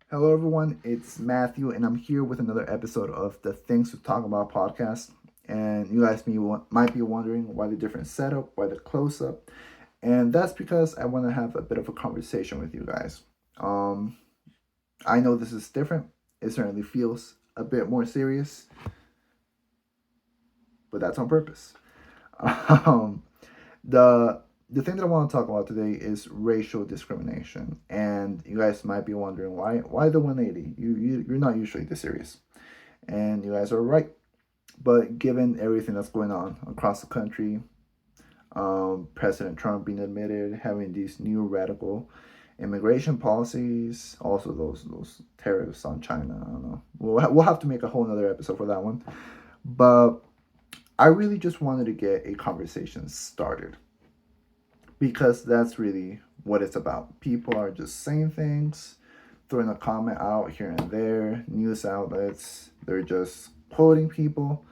Hello, everyone. It's Matthew, and I'm here with another episode of the Things to Talk About podcast. And you guys might be wondering why the different setup, why the close up, and that's because I want to have a bit of a conversation with you guys. Um, I know this is different. It certainly feels a bit more serious, but that's on purpose. Um, the the thing that I want to talk about today is racial discrimination, and you guys might be wondering why the 180. You're not usually this serious, and you guys are right. But given everything that's going on across the country, President Trump being admitted, having these new radical immigration policies, also those tariffs on China. I don't know. We'll have to make a whole another episode for that one. But I really just wanted to get a conversation started because that's really what it's about. People are just saying things, throwing a comment out here and there, news outlets, they're just quoting people,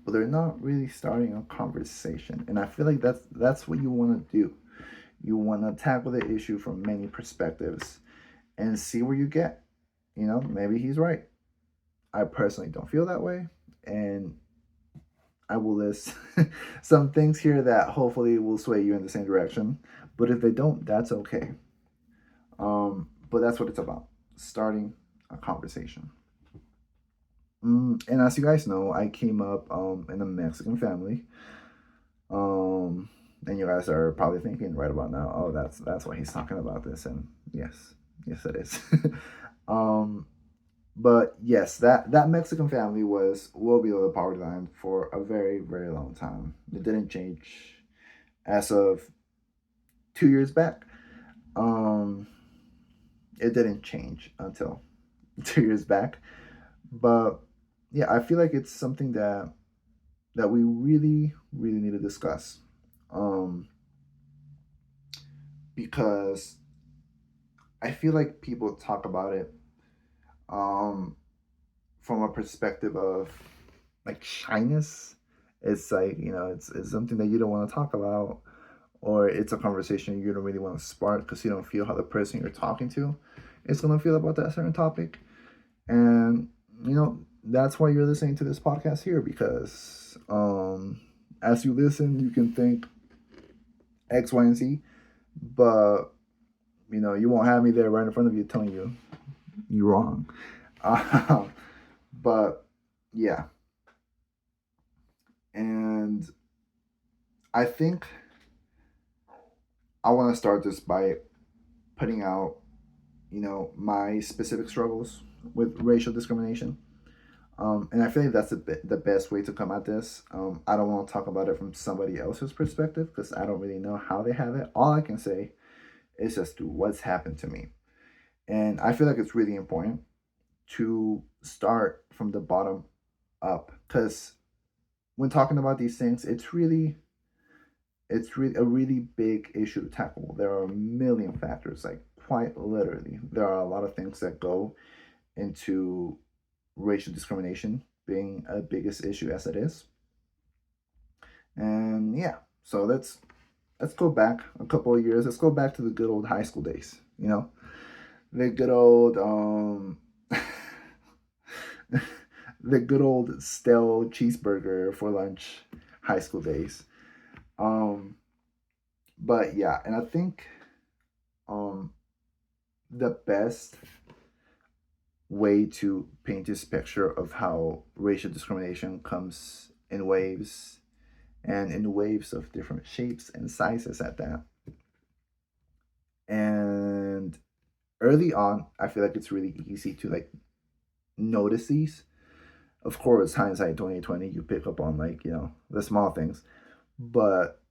but they're not really starting a conversation. And I feel like that's what you want to do. You want to tackle the issue from many perspectives and see where you get. Maybe he's right. I personally don't feel that way, and I will list some things here that hopefully will sway you in the same direction. But if they don't, that's okay. But that's what it's about, starting a conversation. And as you guys know, I came up in a Mexican family. And you guys are probably thinking right about now, oh, that's why he's talking about this. And yes, it is. um, but yes, that Mexican family was well below the poverty line for a very, very long time. It didn't change as of 2 years back. Um, it didn't change until 2 years back. But yeah, I feel like it's something that we really, really need to discuss. Um, because I feel like people talk about it um, from a perspective of like shyness. It's like, it's something that you don't want to talk about, or it's a conversation you don't really want to spark because you don't feel how the person you're talking to is going to feel about that certain topic. And, that's why you're listening to this podcast here because as you listen, you can think X, Y, and Z, but, you won't have me there right in front of you telling you you're wrong. Uh, but yeah, and I think I want to start this by putting out, my specific struggles with racial discrimination. And I feel like that's the best way to come at this. I don't want to talk about it from somebody else's perspective because I don't really know how they have it. All I can say is just to what's happened to me. And I feel like it's really important to start from the bottom up because when talking about these things, it's really a really big issue to tackle. There are a million factors, like quite literally. There are a lot of things that go into racial discrimination being a biggest issue as it is. And yeah, so let's go back a couple of years. Let's go back to the good old high school days. The good old the good old stale cheeseburger for lunch high school days. Um, but yeah, and I think um the best way to paint this picture of how racial discrimination comes in waves and in waves of different shapes and sizes at that. And early on, I feel like it's really easy to like notice these. Of course, hindsight 2020, you pick up on like, the small things. But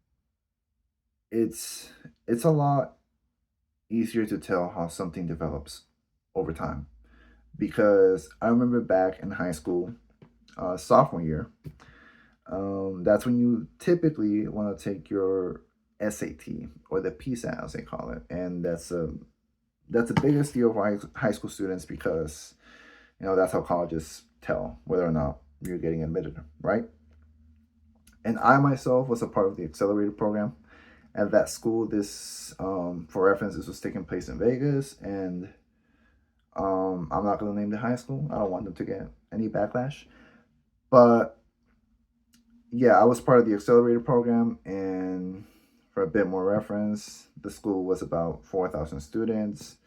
it's a lot easier to tell how something develops over time. Because I remember back in high school, sophomore year, that's when you typically want to take your SAT or the PSAT as they call it, and that's the biggest deal for high school students because that's how colleges tell whether or not you're getting admitted, right? And I myself was a part of the accelerated program at that school. This, for reference, this was taking place in Vegas, and I'm not gonna name the high school. I don't want them to get any backlash. But yeah, I was part of the accelerator program, and for a bit more reference, the school was about 4,000 students,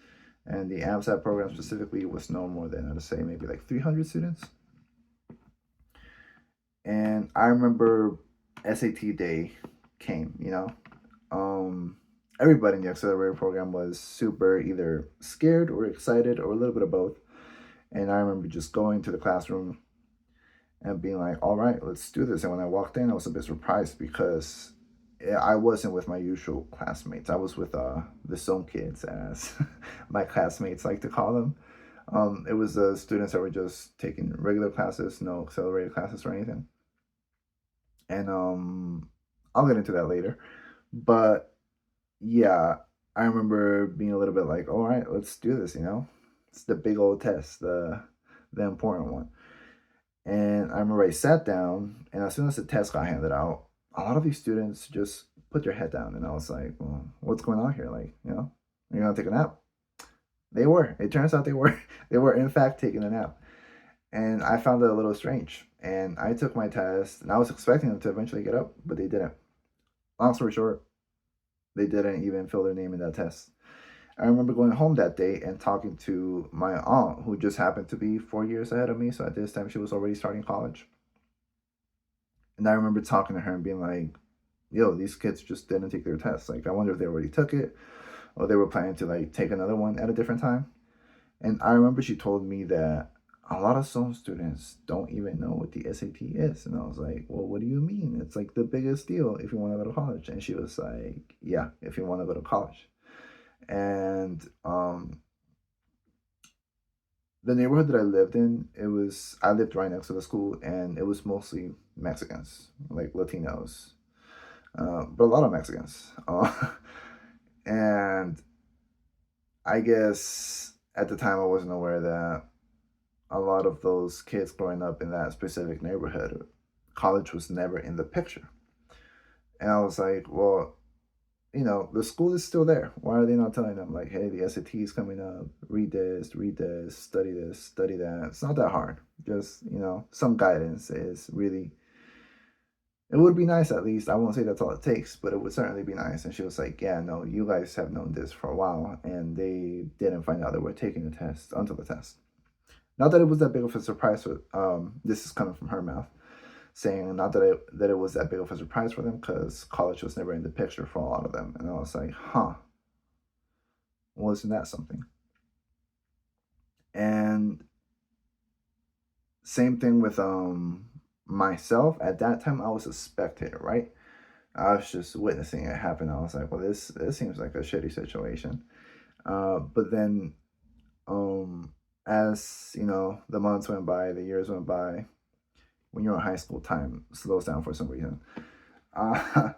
and the AMSAT program specifically was no more than, I'd say, maybe like 300 students. And I remember SAT day came, everybody in the accelerator program was super either scared or excited or a little bit of both. And I remember just going to the classroom and being like, all right, let's do this. And when I walked in, I was a bit surprised because I wasn't with my usual classmates. I was with the zone kids, as my classmates like to call them. It was the students that were just taking regular classes, no accelerated classes or anything. And I'll get into that later. But yeah, I remember being a little bit like, all right, let's do this. It's the big old test, the important one. And I remember I sat down, and as soon as the test got handed out, a lot of these students just put their head down, and I was like, well, what's going on here? Like, you're gonna take a nap? They were. It turns out they were. They were in fact taking a nap, and I found it a little strange. And I took my test, and I was expecting them to eventually get up, but they didn't. Long story short, they didn't even fill their name in that test. I remember going home that day and talking to my aunt, who just happened to be 4 years ahead of me. So at this time, she was already starting college. And I remember talking to her and being like, yo, these kids just didn't take their test. Like, I wonder if they already took it or they were planning to like take another one at a different time. And I remember she told me that a lot of some students don't even know what the SAT is. And I was like, well, what do you mean? It's like the biggest deal if you want to go to college. And she was like, yeah, if you want to go to college. And the neighborhood that I lived in, I lived right next to the school, and it was mostly Mexicans, like Latinos, but a lot of Mexicans. And I guess at the time I wasn't aware that a lot of those kids growing up in that specific neighborhood, college was never in the picture. And I was like, well, the school is still there. Why are they not telling them, like, hey, the SAT is coming up, read this, study that? It's not that hard. Just, some guidance is really, it would be nice at least. I won't say that's all it takes, but it would certainly be nice. And she was like, yeah, no, you guys have known this for a while, and they didn't find out they were taking the test until the test. Not that it was that big of a surprise. This is coming from her mouth, saying not that it was that big of a surprise for them because college was never in the picture for a lot of them. And I was like, huh, wasn't that something? And same thing with myself. At that time, I was a spectator, right? I was just witnessing it happen. I was like, well, this seems like a shitty situation. But then, as the months went by, the years went by. When you're in high school, time slows down for some reason. Uh,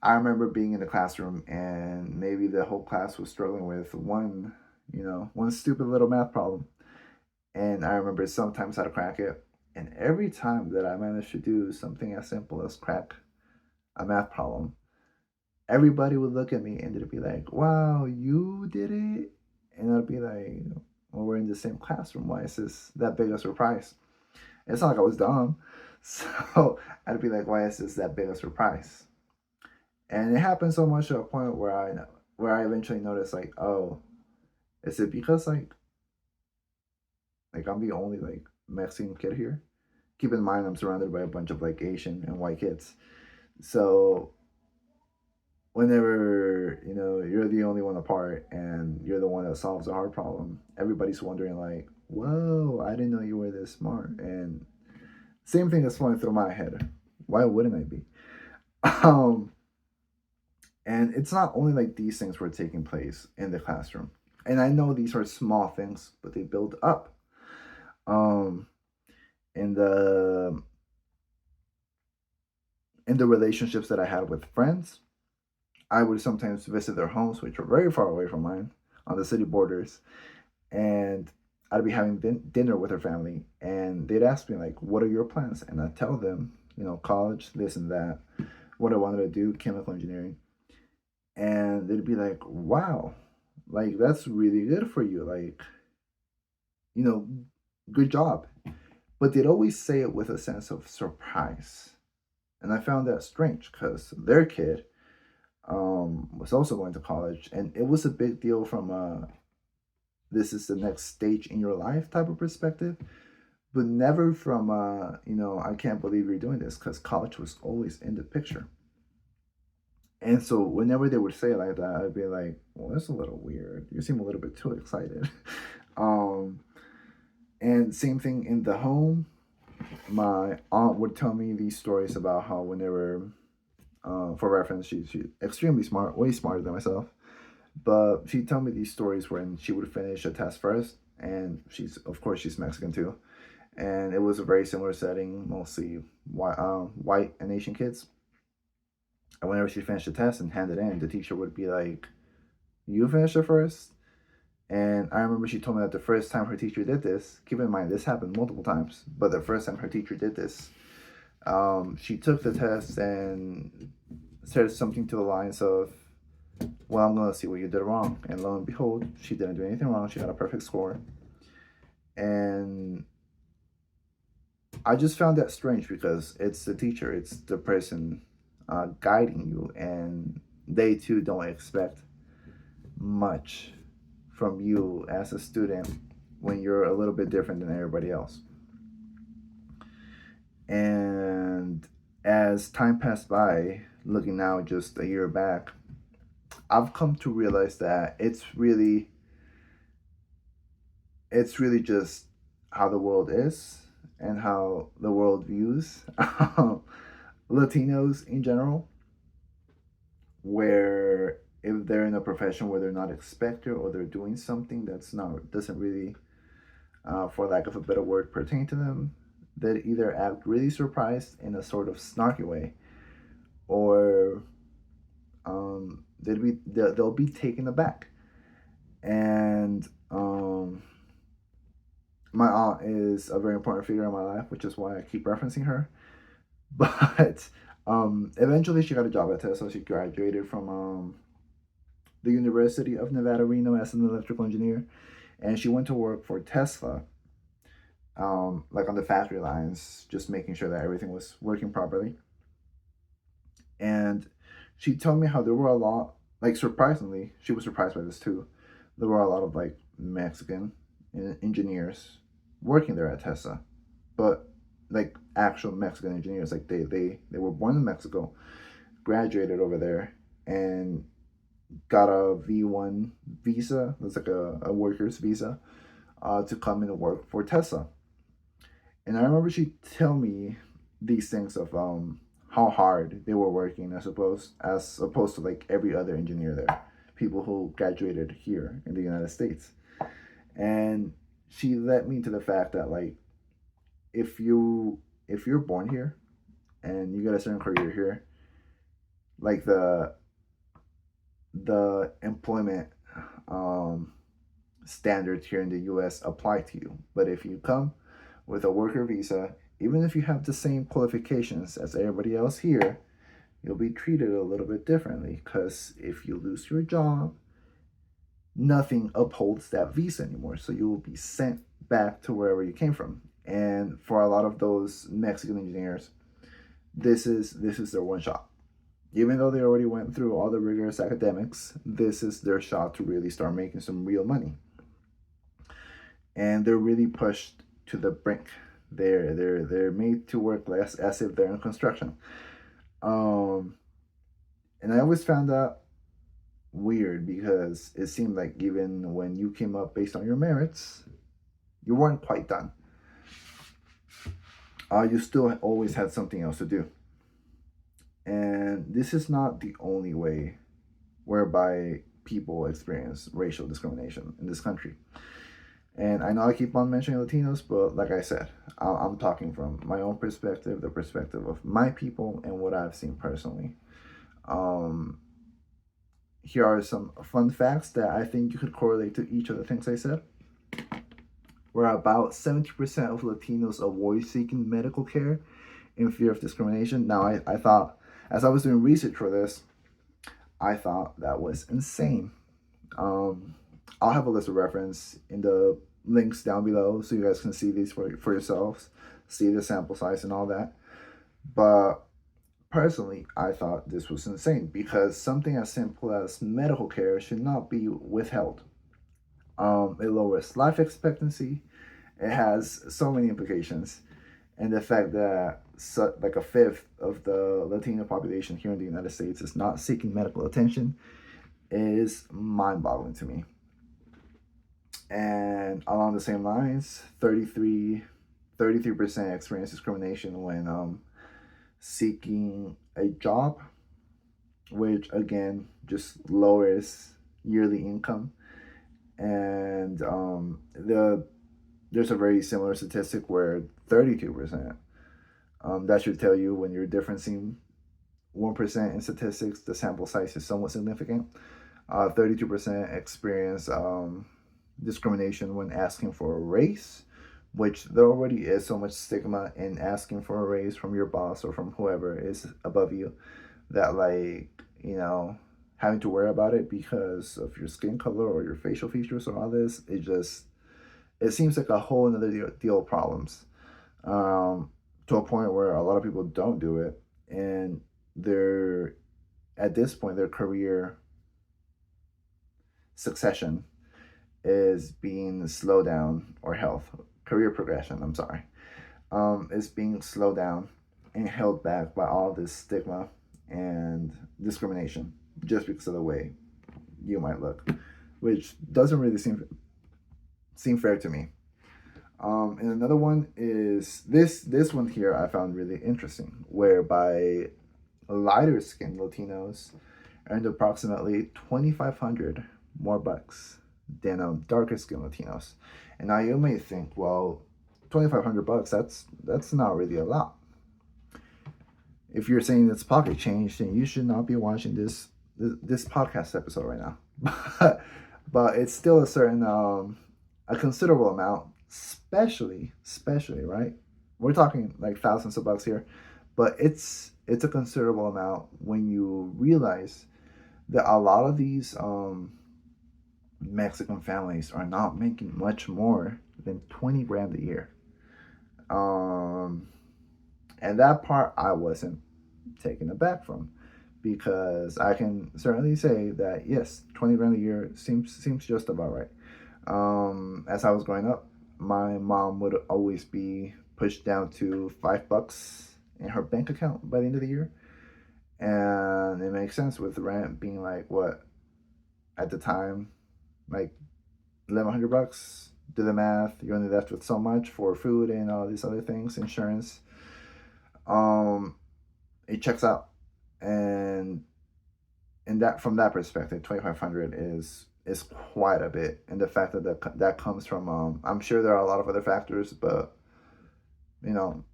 I remember being in the classroom, and maybe the whole class was struggling with one stupid little math problem. And I remember sometimes how to crack it. And every time that I managed to do something as simple as crack a math problem, everybody would look at me and they'd be like, wow, you did it? And I'd be like, well, we're in the same classroom. Why is this that big a surprise? It's not like I was dumb. So I'd be like, why is this that big a surprise? And it happened so much to a point where I eventually noticed, like, oh, is it because like I'm the only like Mexican kid here? Keep in mind I'm surrounded by a bunch of like Asian and white kids. So whenever you're the only one apart and you're the one that solves a hard problem, everybody's wondering like, whoa, I didn't know you were this smart. And same thing is flowing through my head. Why wouldn't I be? um and it's not only like these things were taking place in the classroom, and I know these are small things, but they build up. um in the in the relationships that I had with friends, I would sometimes visit their homes, which were very far away from mine, on the city borders, and I'd be having dinner with her family, and they'd ask me like, "What are your plans?" And I'd tell them, college, this and that, what I wanted to do, chemical engineering, and they'd be like, "Wow, like that's really good for you. Like, you know, good job. But they'd always say it with a sense of surprise. And I found that strange because their kid was also going to college, and it was a big deal from this is the next stage in your life type of perspective, but never from I can't believe you're doing this, because college was always in the picture. And so whenever they would say it like that, I'd be like, well, that's a little weird. You seem a little bit too excited. um, and same thing in the home. My aunt would tell me these stories about how when they were, for reference, she's extremely smart, way smarter than myself. But she'd tell me these stories when she would finish a test first, and she's of course she's Mexican too, and it was a very similar setting, mostly white and Asian kids. And whenever she finished the test and handed it in, the teacher would be like, "You finished it first?" And I remember she told me that the first time her teacher did this, keep in mind this happened multiple times, but the first time her teacher did this, she took the test and said something to the lines of, well, I'm gonna see what you did wrong. And lo and behold, she didn't do anything wrong. She got a perfect score. And I just found that strange because it's the teacher, it's the person guiding you, and they too don't expect much from you as a student when you're a little bit different than everybody else. And as time passed by, looking now just a year back, I've come to realize that it's really just how the world is and how the world views Latinos in general, where if they're in a profession where they're not expected or they're doing something that's not doesn't really, for lack of a better word, pertain to them, they either act really surprised in a sort of snarky way, or they'll be taken aback. And my aunt is a very important figure in my life, which is why I keep referencing her. But eventually, she got a job at Tesla. She graduated from the University of Nevada, Reno, as an electrical engineer, and she went to work for Tesla, like on the factory lines, just making sure that everything was working properly. And she told me how there were a lot, like surprisingly, she was surprised by this too. There were a lot of like Mexican engineers working there at Tesla, but like actual Mexican engineers, like they were born in Mexico, graduated over there, and got a V1 visa. That's like a worker's visa, to come in and work for Tesla. And I remember she tell me these things of how hard they were working as opposed to like every other engineer there, people who graduated here in the United States. And she led me to the fact that like if you're born here and you get a certain career here, like the employment um, standards here in the U.S. apply to you. But if you come with a worker visa, even if you have the same qualifications as everybody else here, you'll be treated a little bit differently. Because if you lose your job, nothing upholds that visa anymore. So you will be sent back to wherever you came from. And for a lot of those Mexican engineers, this is their one shot. Even though they already went through all the rigorous academics, this is their shot to really start making some real money. And they're really pushed to the brink. They're made to work less as if they're in construction. Um, and I always found that weird because it seemed like even when you came up based on your merits, you weren't quite done. You still always had something else to do. And this is not the only way whereby people experience racial discrimination in this country. And I know I keep on mentioning Latinos, but like I said, I'm talking from my own perspective, the perspective of my people, and what I've seen personally. Um, Here are some fun facts that I think you could correlate to each of the things I said. Where about 70% of Latinos avoid seeking medical care in fear of discrimination. Now, I thought, as I was doing research for this, I thought that was insane. Um, I'll have a list of reference in the links down below so you guys can see these for yourselves, see the sample size and all that. But personally, I thought this was insane because something as simple as medical care should not be withheld. It lowers life expectancy. It has so many implications, and the fact that like a fifth of the Latino population here in the United States is not seeking medical attention is mind-boggling to me. And along the same lines, 33% experience discrimination when seeking a job, which again just lowers yearly income. And there's a very similar statistic where 32%. That should tell you when you're differencing 1% in statistics, the sample size is somewhat significant. 32% experience discrimination when asking for a raise, which there already is so much stigma in asking for a raise from your boss or from whoever is above you that, like, having to worry about it because of your skin color or your facial features or all this, it seems like a whole another deal of problems, to a point where a lot of people don't do it, and they're at this point their career succession is being slowed down, or health career progression, I'm sorry, is being slowed down and held back by all this stigma and discrimination just because of the way you might look, which doesn't really seem fair to me. And another one is this one here I found really interesting, whereby lighter skinned Latinos earned approximately 2,500 more bucks than darker skinned Latinos. And now you may think, well, 2,500 bucks, that's not really a lot. If you're saying it's pocket change, then you should not be watching this podcast episode right now. but it's still a considerable amount, especially right. We're talking like thousands of bucks here, but it's a considerable amount when you realize that a lot of these Mexican families are not making much more than 20 grand a year. And that part I wasn't taken aback from, because I can certainly say that yes, 20 grand a year seems just about right. As I was growing up, my mom would always be pushed down to $5 in her bank account by the end of the year, and it makes sense with rent being like what at the time, like $1,100. Do the math. You're only left with so much for food and all these other things, insurance. It checks out, and that from that perspective, 2,500 is quite a bit, and the fact that comes from I'm sure there are a lot of other factors, but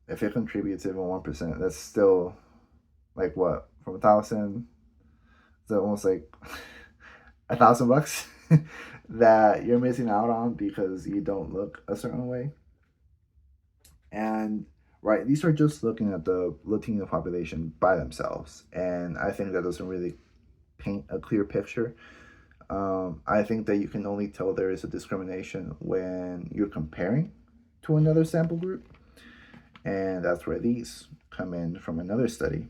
if it contributes even 1%, that's still like what, from 1,000, it's almost like $1,000 that you're missing out on because you don't look a certain way. And right, these are just looking at the Latino population by themselves, and I think that doesn't really paint a clear picture. I think that you can only tell there is a discrimination when you're comparing to another sample group, and that's where these come in from another study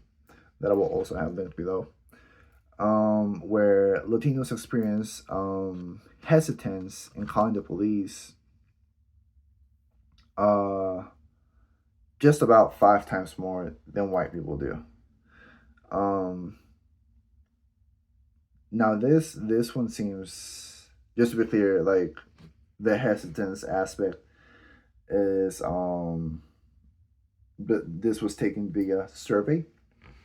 that I will also have linked below, where Latinos experience hesitance in calling the police just about 5 times more than white people do. Now this one seems, just to be clear, like the hesitance aspect is but this was taken via survey,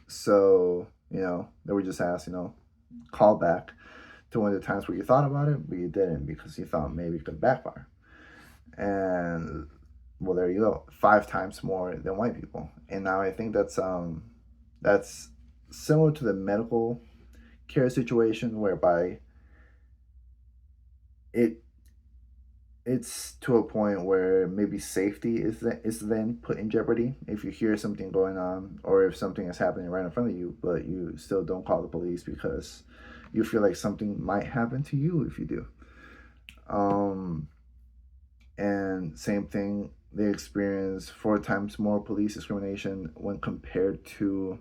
so they were just asked, call back to one of the times where you thought about it but you didn't because you thought maybe it could backfire. And well, there you go, 5 times more than white people. And now I think that's similar to the medical care situation, whereby it's to a point where maybe safety is then put in jeopardy if you hear something going on, or if something is happening right in front of you but you still don't call the police because you feel like something might happen to you if you do. And same thing, they experience 4 times more police discrimination when compared to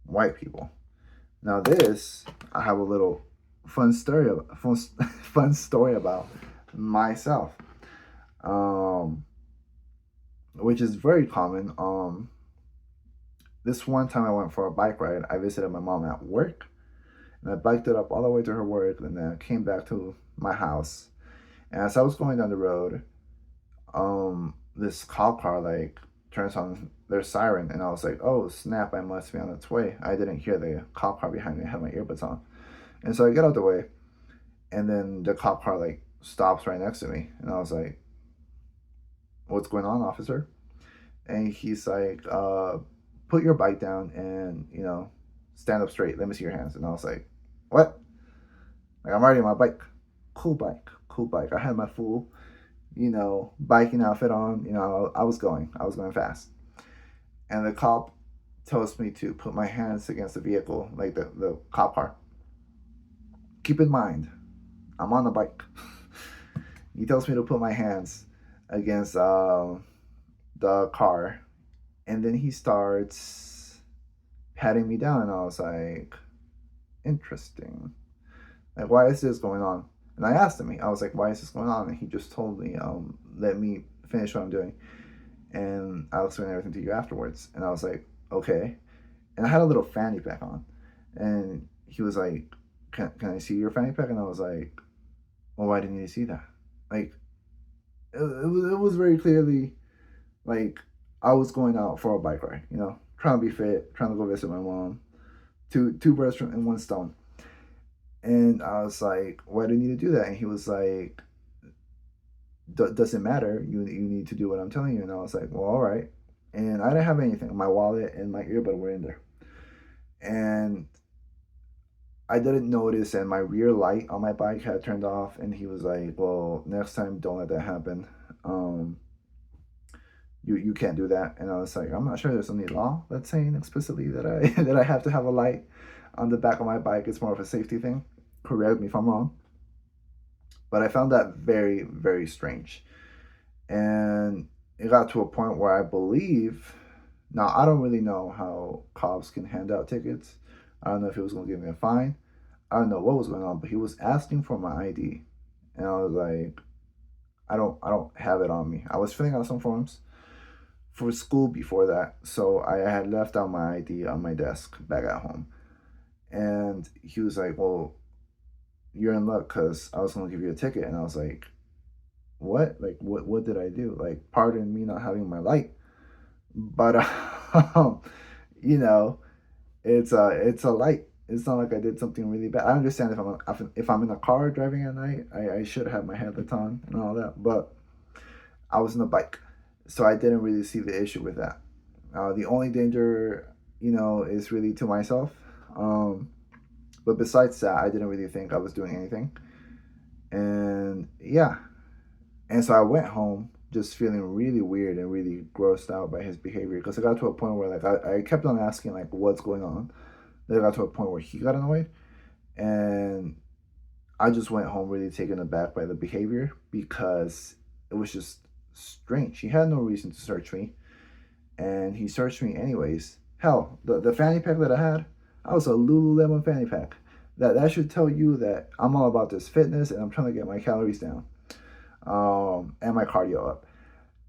white people. Now, this I have a little fun story about myself, um, which is very common. This one time I went for a bike ride. I visited my mom at work, and I biked it up all the way to her work, and then I came back to my house. And as I was going down the road, this cop car like turns on their siren, and I was like, "Oh snap! I must be on its way." I didn't hear the cop car behind me. I had my earbuds on, and so I get out the way, and then the cop car like stops right next to me, and I was like, "What's going on, officer?" And he's like, "Put your bike down and stand up straight. Let me see your hands." And I was like, "What?" Like, I'm riding my bike. Cool bike, cool bike. I had my full biking outfit on. I was going fast. And the cop tells me to put my hands against the vehicle, like the cop car. Keep in mind, I'm on a bike. He tells me to put my hands against the car, and then he starts patting me down, and I was like, interesting. Like, why is this going on? And I asked him, I was like, why is this going on? And he just told me, let me finish what I'm doing, and I'll explain everything to you afterwards. And I was like, okay. And I had a little fanny pack on, and he was like, can I see your fanny pack? And I was like, well, why didn't you see that? Like, it was very clearly like I was going out for a bike ride, trying to be fit, trying to go visit my mom. Two birds in one stone. And I was like, why do you need to do that? And he was like, doesn't matter. You need to do what I'm telling you. And I was like, well, all right. And I didn't have anything. My wallet and my earbud were in there. And I didn't notice, and my rear light on my bike had turned off. And he was like, well, next time, don't let that happen. Um, you can't do that. And I was like, I'm not sure there's any law that's saying explicitly that I that I have to have a light on the back of my bike. It's more of a safety thing. Correct me if I'm wrong. But I found that very, very strange. And it got to a point where I believe, now I don't really know how cops can hand out tickets. I don't know if he was going to give me a fine. I don't know what was going on, but he was asking for my ID. And I was like, I don't have it on me. I was filling out some forms for school before that. So I had left out my ID on my desk back at home. And he was like, well, you're in luck because I was going to give you a ticket. And I was like, what? Like, what did I do? Like, pardon me not having my light. But, you know, it's a light. It's not like I did something really bad. I understand if I'm in a car driving at night, I should have my headlights on and all that. But I was on a bike, so I didn't really see the issue with that. The only danger, is really to myself. Um, but besides that, I didn't really think I was doing anything. And yeah, and so I went home just feeling really weird and really grossed out by his behavior because I got to a point where like I kept on asking like what's going on. Then I got to a point where he got annoyed, and I just went home really taken aback by the behavior because it was just strange. He had no reason to search me, and he searched me anyways. Hell, the fanny pack that I was a Lululemon fanny pack. That should tell you that I'm all about this fitness and I'm trying to get my calories down, and my cardio up.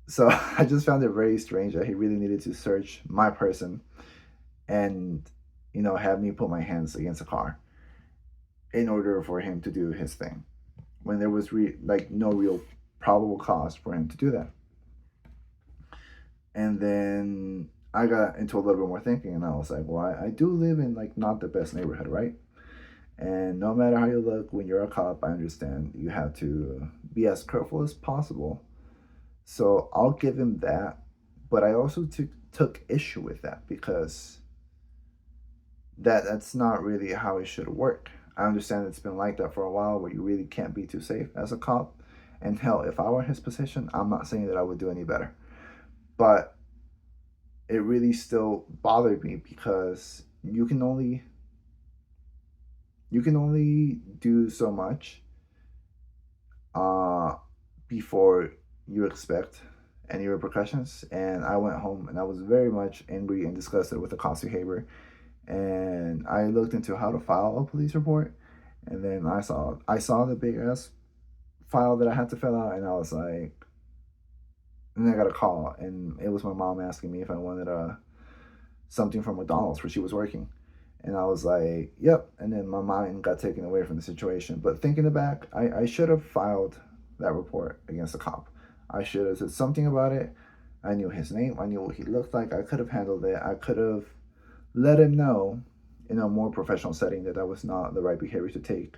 So I just found it very strange that he really needed to search my person and have me put my hands against a car in order for him to do his thing when there was like no real probable cause for him to do that. And then I got into a little bit more thinking, and I was like, well, I do live in like not the best neighborhood, right? And no matter how you look, when you're a cop, I understand you have to be as careful as possible. So I'll give him that. But I also took issue with that because that's not really how it should work. I understand it's been like that for a while where you really can't be too safe as a cop. And hell, if I were in his position, I'm not saying that I would do any better. But it really still bothered me because you can only do so much before you expect any repercussions. And I went home and I was very much angry and disgusted with the cops behavior. And I looked into how to file a police report. And then I saw the big ass file that I had to fill out, and I was like, and then I got a call, and it was my mom asking me if I wanted something from McDonald's where she was working. And I was like, yep. And then my mind got taken away from the situation. But thinking back, I should have filed that report against the cop. I should have said something about it. I knew his name. I knew what he looked like. I could have handled it. I could have let him know in a more professional setting that that was not the right behavior to take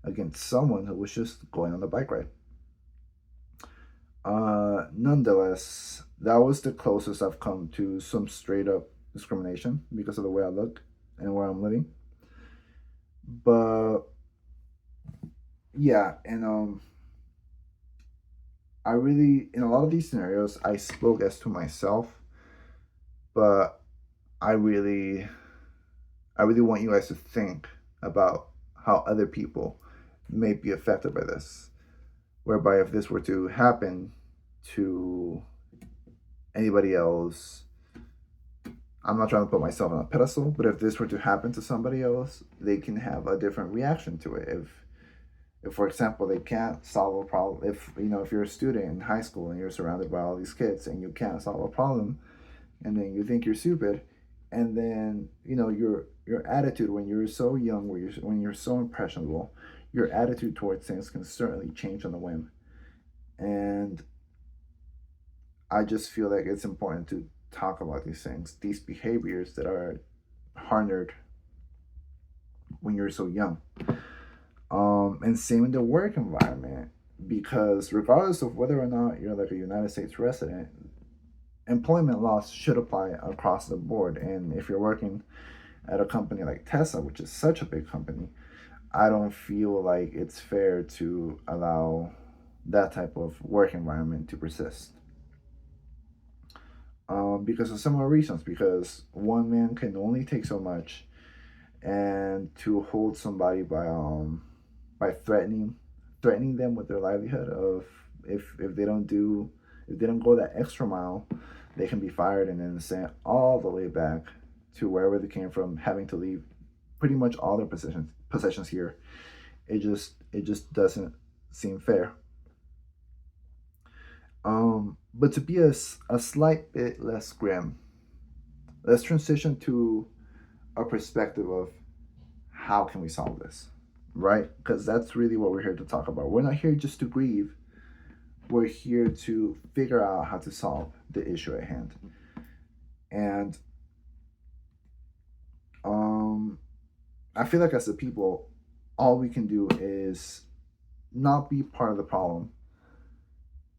against someone who was just going on a bike ride. Nonetheless, that was the closest I've come to some straight up discrimination because of the way I look and where I'm living. But yeah, and I really in a lot of these scenarios I spoke as to myself, but I really I really want you guys to think about how other people may be affected by this. Whereby if this were to happen to anybody else, I'm not trying to put myself on a pedestal, but if this were to happen to somebody else, they can have a different reaction to it. If for example they can't solve a problem, if you're a student in high school and you're surrounded by all these kids and you can't solve a problem, and then you think you're stupid, and then your attitude when you're so young, when you're so impressionable, your attitude towards things can certainly change on a whim. And I just feel like it's important to talk about these things, these behaviors that are harned when you're so young. And same in the work environment, because regardless of whether or not you're like a United States resident, employment laws should apply across the board. And if you're working at a company like Tesla, which is such a big company, I don't feel like it's fair to allow that type of work environment to persist. Because of similar reasons, because one man can only take so much, and to hold somebody by threatening them with their livelihood of if they don't do if they don't go that extra mile, they can be fired and then sent all the way back to wherever they came from, having to leave pretty much all their possessions here. It just doesn't seem fair. But to be a slight bit less grim, let's transition to a perspective of how can we solve this, right? Because that's really what we're here to talk about. We're not here just to grieve. We're here to figure out how to solve the issue at hand. And um, I feel like as a people, all we can do is not be part of the problem,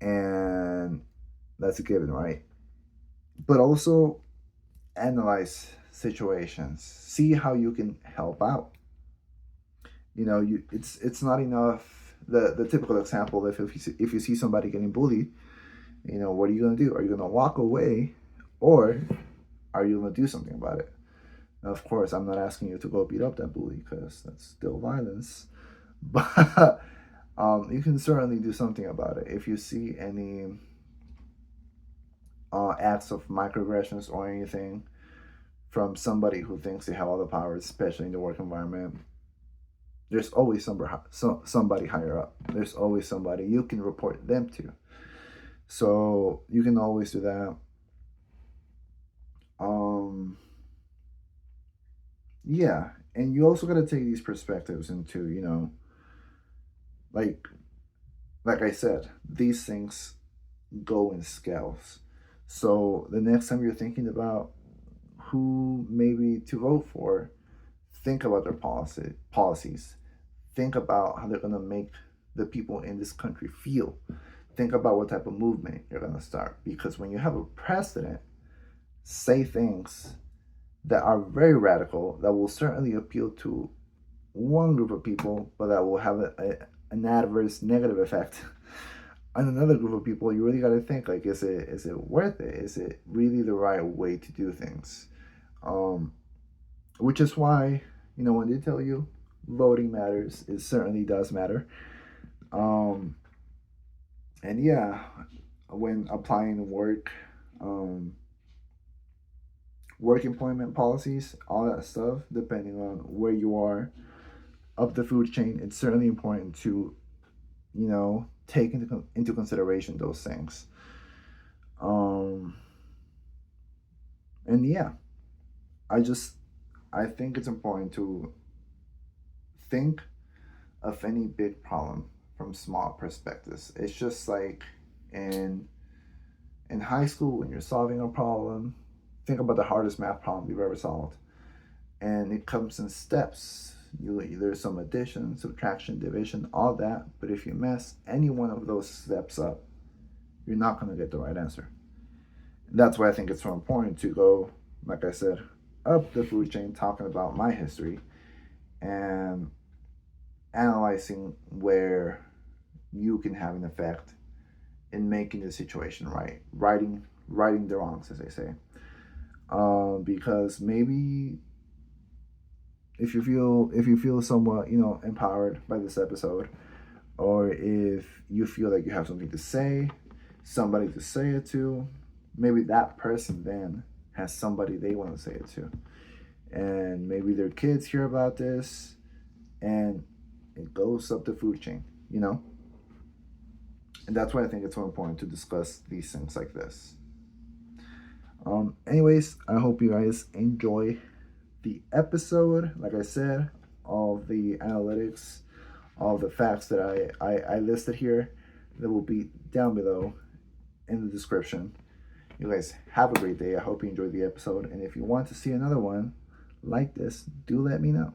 and that's a given, right? But also analyze situations, see how you can help out. It's not enough. The typical example, if you see somebody getting bullied, what are you gonna do? Are you gonna walk away, or are you gonna do something about it? Now, of course, I'm not asking you to go beat up that bully because that's still violence, but you can certainly do something about it. If you see any acts of microaggressions or anything from somebody who thinks they have all the power, especially in the work environment, there's always somebody higher up. There's always somebody you can report them to. So you can always do that. Um, yeah, and you also got to take these perspectives into, like like I said, these things go in scales. So the next time you're thinking about who maybe to vote for, think about their policies. Think about how they're gonna make the people in this country feel. Think about what type of movement you're gonna start. Because when you have a president say things that are very radical, that will certainly appeal to one group of people, but that will have an adverse negative effect on another group of people, you really got to think like, is it worth it? Is it really the right way to do things? Um, which is why when they tell you voting matters, it certainly does matter. Um, and yeah, when applying work employment policies, all that stuff, depending on where you are up the food chain, it's certainly important to, take into consideration those things. Um, and yeah, I just I think it's important to think of any big problem from small perspectives. It's just like in in high school when you're solving a problem, think about the hardest math problem you've ever solved, and it comes in steps. There's some addition, subtraction, division, all that. But if you mess any one of those steps up, you're not going to get the right answer. And that's why I think it's so important to go, like I said, up the food chain, talking about my history and analyzing where you can have an effect in making the situation right, righting the wrongs, as they say. Because maybe if you feel somewhat empowered by this episode, or if you feel like you have something to say, somebody to say it to, maybe that person then has somebody they want to say it to, and maybe their kids hear about this, and it goes up the food chain, and that's why I think it's so important to discuss these things like this. Anyways, I hope you guys enjoy the episode. Like I said, all of the analytics, all the facts that I listed here, that will be down below in the description. You guys have a great day. I hope you enjoyed the episode. And if you want to see another one like this, do let me know.